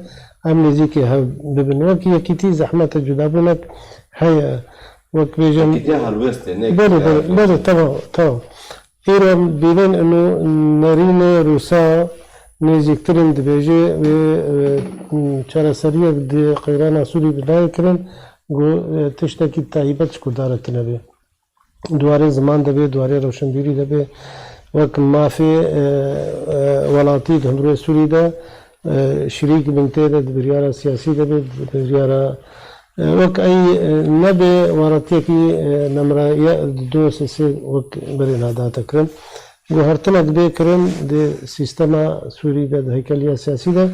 أم نزيك هب ببن وكي كيتي زحمة جدابونك هيا وەک بێژم بەڵێ تەواو ئێرە بینن ئەنو نەرینە رووسا نێزیکترن دەبێژێ چارەسەریەک قەیرانە سووری بدایکردن تشتێکی تایبەت کوردارەتنە بێ دوارێ زمان دەبێت دوارێ ڕەوشنبیری دەبێت وەک مافێ وڵاتی هەندروێ سووریدا شریک بن تێدا بریارە سیاسی دەبێت بریارە وەک ئەی نەبێ وڵاتیەکی نەمرایە دۆ سێ وەک بەرێناداتەکردن بۆ هەرتنە دەبێکردن سیستەما سووریدا هەیکەلیە سیاسیدا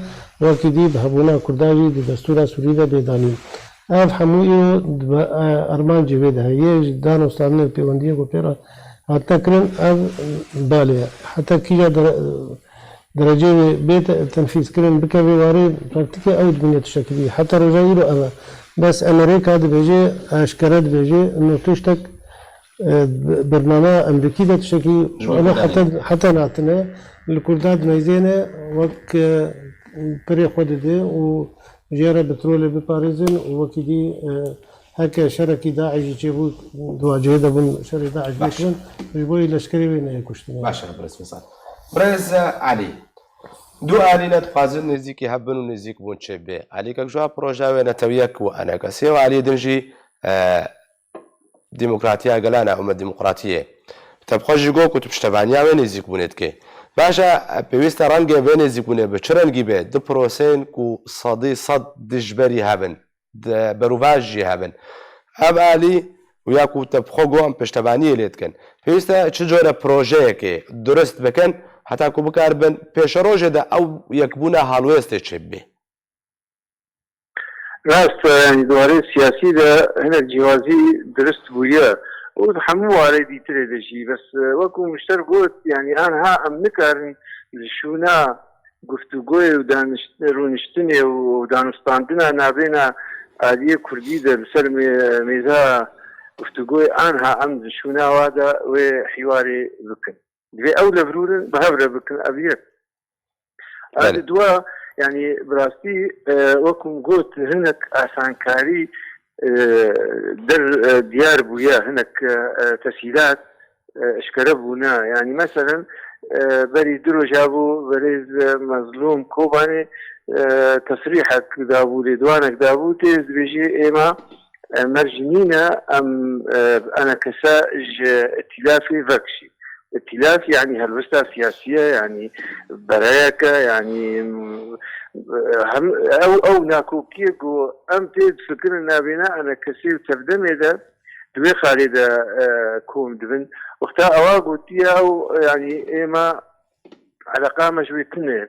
وەکی دی بە هەبوونا کورداوی دەستورا سووریدا بێدانین ئەف هەمووی ئەرمان جێوێدا هەیەش دانوستانە پەیوەندیە بۆ پێرە هاتەکردن ئەف بالێ حتا کیجا درجه بيت تنفيذ كرن بكبي واري براكتيكي او الدنيا تشكلي حتى رجعوا له انا بس امريكا هذا بيجي اشكرت بيجي انه تشتك برنامج امريكي ده تشكي وانا حتى نعتنا الكردات ميزينه وك بري خد دي وجيره بترول بباريزن وكدي هكا شركي داعش يجيبوا دواجه ده بن شركي داعش بيكون يجيبوا لشكري وين يكشتنا باشا برس فيصل برز علی دو علی نتخوازن نزیکی هبن و نزیک بون چه به علی که جوا پروژه و نتویک و انا کسی و علی دنجی ديمقراطية قلانا أمة ديمقراطية تبقى جيجو كتب شتبانيا وين يزيكونت كي باشا بيست رنجة وين يزيكونه بشرنجي به د بروسين كو صدي صد دجبري هابن بروفاجي هابن أب علي وياكو تبقى قوم بشتبانية ليتكن بيست تشجورة بروجيه كي درست بكن حتى كو بكاربن بيشروجه ده أو يكبونا هالويست تشبه راست يعني دواري سياسي ده هنا الجوازي درست بويا وحمو على دي تري شيء بس وكو مشترك قلت يعني انا ها ام نكر لشونا گفتگوی و رونشتنی و دانستاندنا نابینا عادیه کردی در سر میزا گفتگوی آنها ام شونا وادا و حواری بکن دوی اول برورن بهبره بکن ابیت دوا يعني براستي وكم قلت هناك آسانكاري در ديار بويا هناك تسهيلات اشكربونا يعني مثلا بري درو جابو بريز مظلوم كوباني تصريحك دابو لدوانك دابو تيز بيجي ايما مرجنينا ام انا كسائج ائتلافي فكشي ائتلاف يعني هالوسطى سياسية يعني برايكة يعني هم او ناكو كيكو ام تيد فكرنا بنا انا كسير تبدم اذا دوي خالد كوم دبن وقتا اواقو تيا او يعني ايما على قامة شوي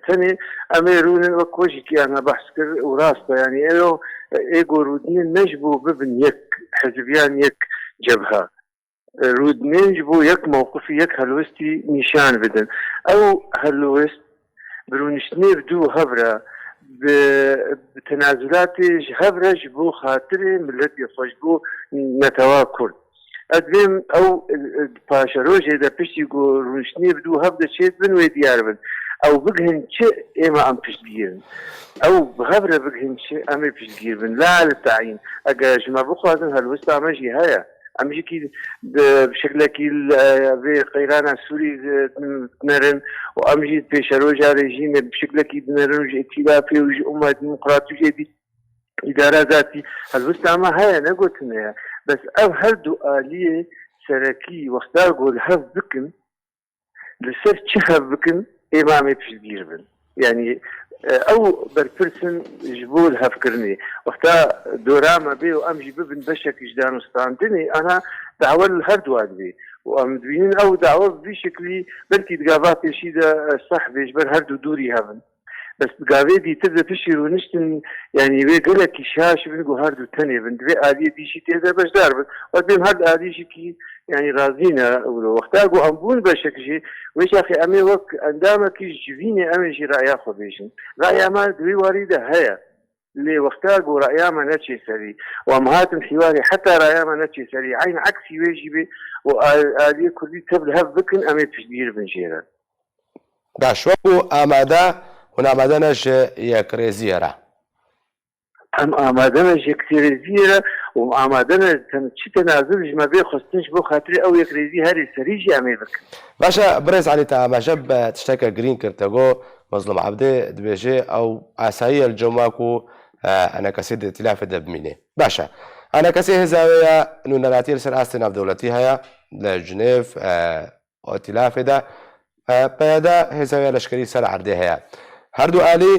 تاني اميرون وكوشي كي انا بحث كر وراسطة يعني ايقو رودنين نجبو ببن يك حزبيان يك جبهة رودنين جبو يك موقفي يك هلوستي نشان بدن او هلوست برونشتني بدو هبرة بتنازلات هبرة جبو خاطري ملتي خوشبو نتوا كرد ادبم او باشروج اذا بيشي جو رونشتني بدو هبرة شيت بن ويديار بن او بقهن شيء اما ام بيشديرن او بهبرة بقهن شيء ام بيشديرن لا على التعيين اجا جما بخوازن هلوست امجي هيا امجي كي بشكل كي في قيران السوري تنرن وامجي بيشروجا ريجيم بشكل كي تنرن ائتلافي وجي امه ديمقراطيه دي اداره ذاتي هالمستعمى هيا نقولتنا بس او هردو اليه سركي واختار قول هف بكن لسر تشهف بكن امامي بشدير بن يعني او بربرسن جبول هفكرني وقتا دوراما بي وامجي ببن بشك جدان وستاندني انا دعوة الهردوات بي وامدبينين او دعوة بشكلي بلكي دقابات يشيدا صح بيجبر هردو دوري هفن بس دقابي دي تبدا تشير ونشتن يعني بي قلك شاش بنقو هردو تاني بندبي آلية دي شي تيدا باش داربن وقتين هرد آلية شكي يعني رازينا وقتا قو امبون بشك شي ويش اخي امي وك عندما كي جبيني امي شي رأيا خبيشن رأيا ما دوي واردة هيا اللي وقتا قو رأيا ما نتشي سري وامهات الحواري حتى رأيا ما نتشي سري عين عكسي ويجي وآلية كردي تبل هف بكن امي تشدير بنجيرا باش وكو امادا ونامادنش يكريزيرا ام آمادنش يكريزيرا وآمادەنە چی تەنازلش ما بێ خستنش بۆ خاطری ئەو یەکرێزی هەری سەریژی ئەمێ بکەن. باشە برێز علی تا ئاماژە بە تشتێکە گرین کردەگۆ مەزلوم عەبدێ دبێژێ ئەو ئاساییە الجەماک و ئەنە کەسی ئیتیلافێ دەبمینێ. باشە ئەنە کەسی هێزاوەیە نونەراتی لەسەر ئاستی ناودەوڵەتی هەیە لە ژنێڤ ئۆتیلافێدا پەیادا هێزاویە لەشکری سەر عەردێ هەیە. هەردوو ئالی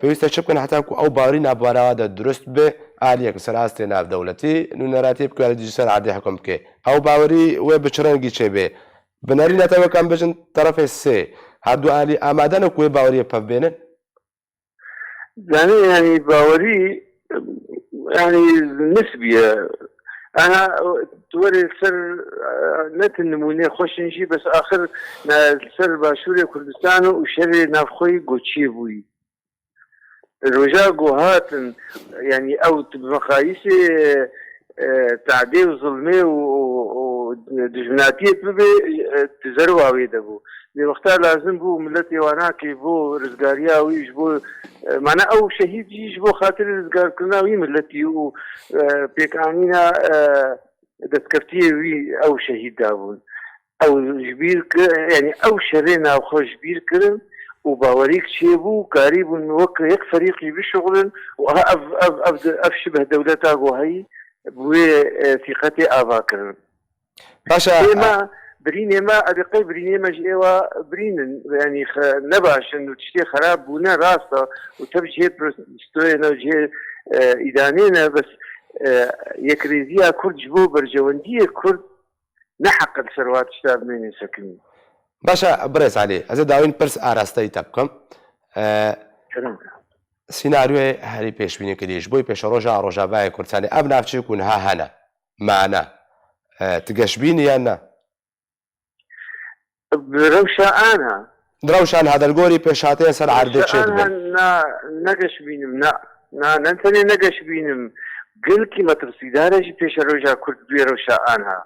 پێویستە چ بکەن هەتاکو ئەو باوەری نابواراوە دروست بێ ئالیەک لەسەر ئاستی ناودەوڵەتی نونەراتی بکوێ لە سەر عەردێ حکم بکێ. ئەو باوەری وێ بچڕەنگی چێ بێ بنەری نەتەوەکان بژن تەرەفێ سێ هەردوو ئالی ئامادەنە کوێ باوەریە پەبێنن. يعني باوري يعني نسبية أنا توري سر نت النمونية خوش نجي بس آخر سر باشوريا كردستان وشري نافخوي قوتشي بوي الرجاء قوهات يعني أو بمقاييس تعدي وظلمي ودجمناتية ببي تزروا ويدبو لوقتها لازم بو ملتي واناكي بو رزقاريا ويش بو معنى او شهيد يجي بو خاطر رزقار كنا وي ملتي و بيكانينا دسكفتي وي او شهيد دابون او جبير يعني او شرينا او خوش جبير كرن وباوريك شيبو قريب وك يك فريقي بشغل اف شبه دولتها وهي بوي ثقتي افاكر باشا بريني ما أدقي بريني ما جيوا برين يعني نباش إنه تشتي خراب ونا راسه وتبجي بروستوينا وجه إدانينا بس يكريزيا كرد جبو برجواندية كرد نحق الثروات شتاب من سكنين. باشا بريس عليه هذا داوين برس أراستي تبكم سيناريو هاري بيش بيني كديش بوي بيش روجا باي كردستاني أبنا أفتشي يكون ها هنا معنا تقاش بيني يانا بروشا دروشان هذا الجوري بيشاتين سر عرض شدبن نقش بينم ننتني نقش بينم قل كي ما ترسي دارجي بيش روجا كرد بيروشا أنا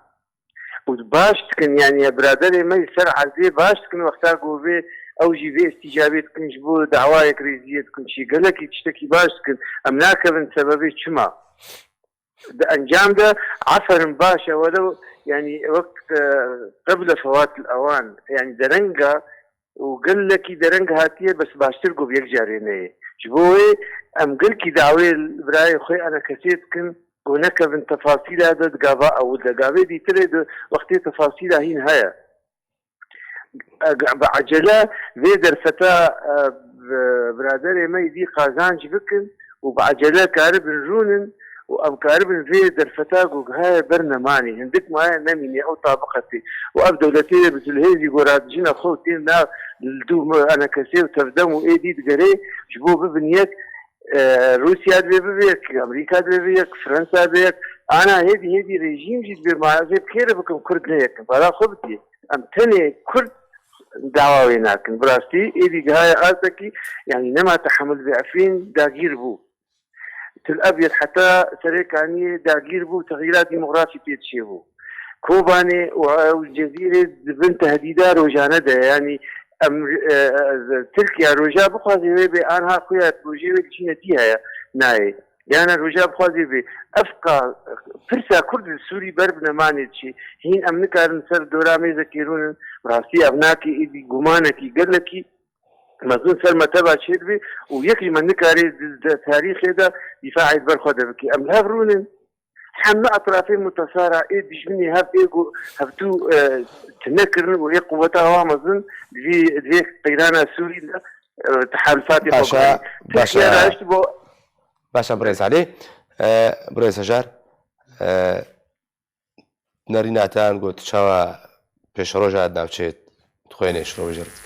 وباش تكن يعني برادري ما يسر عرضي باش تكن وقتها قوبي أو جيبي استجابي تكن جبو دعوايا كريزية تكن شي قال لك تشتكي باش تكن أمناك من سببي شما أنجام ده عفر باشا ولو يعني وقت قبل فوات الأوان يعني درنجة وقال لك درنجة هاتية بس باشترقوا بيك جاريني جبوي أم قل كي دعوي براي خوي أنا كسيت كن هناك من تفاصيل هذا دقابة أو دقابة دي تريد وقت تفاصيلها هي نهاية بعجلة ذي فتاة برادري ما يدي قازان جبكن وبعجلة كارب رونن وأم كاربن في درفتاق وهاي برناماني هندك ما نميني أو طابقتي وأب دولتي بتلهيزي قراد جينا خوتين نا الدو أنا كسير تفدم وإيدي تقري جبو ببنيك روسيا ببيك أمريكا ببيك فرنسا ببيك أنا هذه ريجيم جيت بمعازي بخير بكم كرد ليك فلا خبتي أم تاني كرد دعوة هناك براستي إيدي هاي آتكي يعني نما تحمل بعفين داقير بو الأبيض حتى سريكاني داقير بو تغييرات ديموغرافية تشيبو كوباني والجزيرة بنت هديدة روجاندا يعني تركيا روجا بخوازي بي أنها خويا روجي وكشينا تيها ناي يعني روجا بخوازي بي أفقا فرسا كرد السوري بربنا ماني تشي هين أمنكا نسر دورامي ذكيرون راسي أبناكي إيدي قمانكي قلكي مظن سر متابعة شيربي ويكلي من نكاري تاريخ هذا دفاع برخوة بكي أم هافرونن حمى أطرافين متصارع إيه بيجمني هاف إيجو هفتو تنكرن وإيه قوتها مظن ذي طيران سوري تحالفات باشا بريس عليه بريس هجار ناريناتان قلت شوا بيش روجا ناوچيت تخوينيش روجرت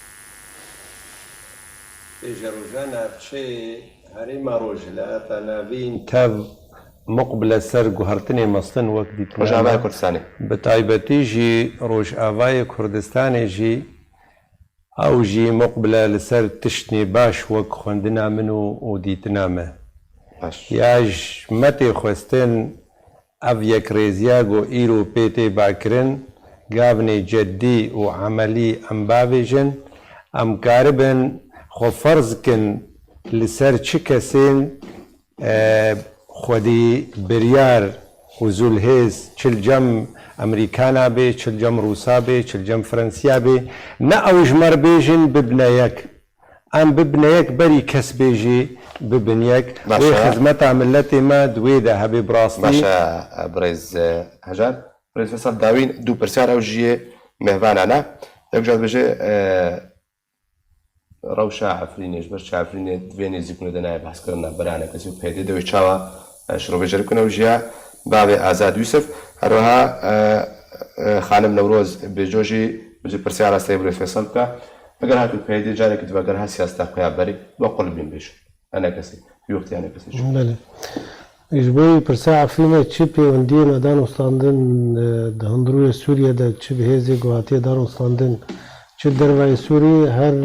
جروجانا بشي هريما روجلا تنابين تاب مقبل سرق وهرتني مصلن وقت روج آوای کردستانی بتایبەتی جی ڕۆژ ئاوای کوردستانی جی ئەو جی مقبلە لەسەر تشتنی باش وەک خوێندنا من و دیتنامە یاژ مەتێ خوێستن ئەڤ یەکڕێزیە گۆ ئیر و پێتێ باکردن گاڤنێ جەددی و عەمەلی ئەم باوێژن ئەم کاربن خۆ فەرزکن لەسەر چ کەسێن خودی بریار و زولهێز چل جەم ئەمریکانا بێ چل جەم رووسا بێ چل جەم فەرەنسیا بێ نە ئەو ژمەر بێژن ببنە یەک ئەم ببنە یەک بەری کەس بێژێ ببن یەک وێ خزمەتا ملەتێمە دوێدا هەبێ بڕاستی باشە برێز هەژار برێز فەسەڵ داوین دوو پرسیار ئەو ژیە مێڤانانە یەکجار بێژێ ڕەوشە عەفرینێش بەش عەفرینێ دوێ نێزیکونە دەنایە باسکردنە بەرانە کەسی و پێدێ دەوێت چاوە شڕۆبێژەرکردنە و ژیا بابێ ئازاد یوسف هەروەها خانم نەورۆز بێجۆژی بجێ پرسیار ڕاستەی برێز فەسەڵ بکە ئەگەر هاتوو پێدێ جارێکی دوگەر هەست یاستا خۆیان بەری بۆ قوڵ بین بێش ئەنە کەسی وقتیانە کەسی ji bo pirsa Efrînê çi pêwendiyên danûstandin di hundirûyê Sûriyê de çi bi hêzê guhatiye danûstandin çi dervayê Sûrî her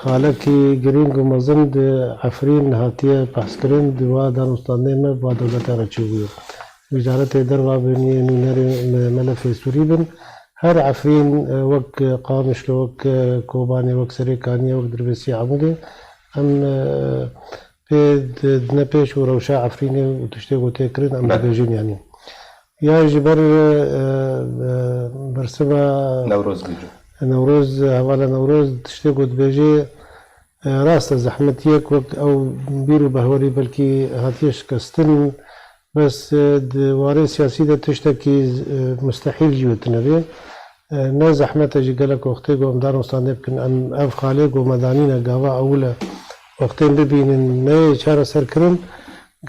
xalekî giring û mezin di Efrîn hatiye behskirin di wa danûstandê me va dewleta re çêbûye. Wîzaretê derva binî nûnerê melefê Sûrî bin her Efrîn wek Qamişlo wek Kobanê wek Serêkaniyê wek Dirbêsî Amûdê em ne pêş û rewşa Efrînê û tiştê ku tê kirin em dibêjin yanî. Ya ji ber bersiva Newroz hevala Newroz tiştê ku dibêjê rast e zehmetiyek wek ew bîr û behwerî belkî hatiye şikestin bes di warê siyasî de tiştekî mustehîl jî wetine bê ne zehmete jî gelek wextê ku em danûstandê bikin em ev xalê ku medanîne gava ewil e وقتین ببینن نه چاره سرکرین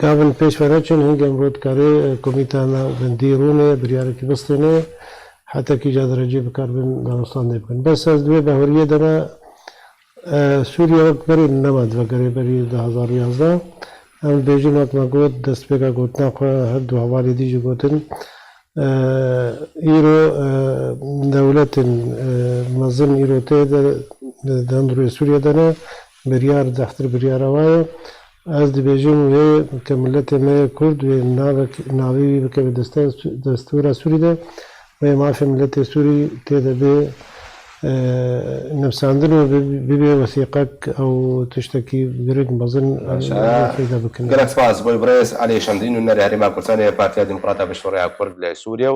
گاون پیش ورچن هنگام رودکاری کمیتانا بندیرونه بریاره کی بستنه حتی کی جا درجه بکار بین دانستان نبکن بس از دوی بهوریه داره سوریه وقت بری نماد وگری بری 2011 هم بیجن وقت مگود دست بگا گوتنا خواه هر دو حوالی دیجی گوتن ایرو دولت مزن ایرو تید دندروی سوریه داره بریار دفتر بریار وایه از دبیجم و که ملت ما کرد و ناوی بکه به دستور سوری ده و معاف ملت سوری تیده به نفساندن و ببی وثیقه او تشتکی گرگ مزن فیده بکنه. گرگ سپاس بوی برز علی شمدین و نری هریما کردستانی پارتیا دموکراتا بشوره کرد لی سوریه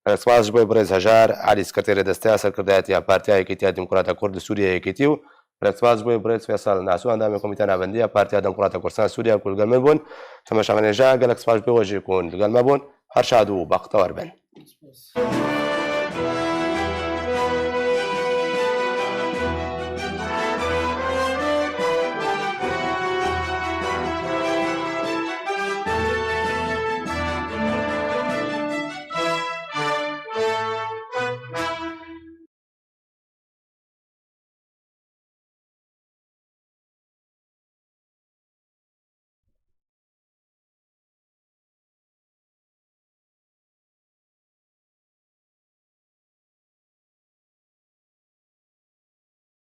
و سپاس بوی برز هجار علی سکرتیر دسته اصل کردایتی پارتیا یکیتیا دموکراتا کرد سوریه یکیتیو سپاس بوی برز فیصل ناسو اندام کمیته نابندی پارتیا دموکراتا کردستان سوریه کل گلمه بون تماشاگران جا گلگ سپاس بوی وجه کن گلمه بون هر شاد و بختور بن.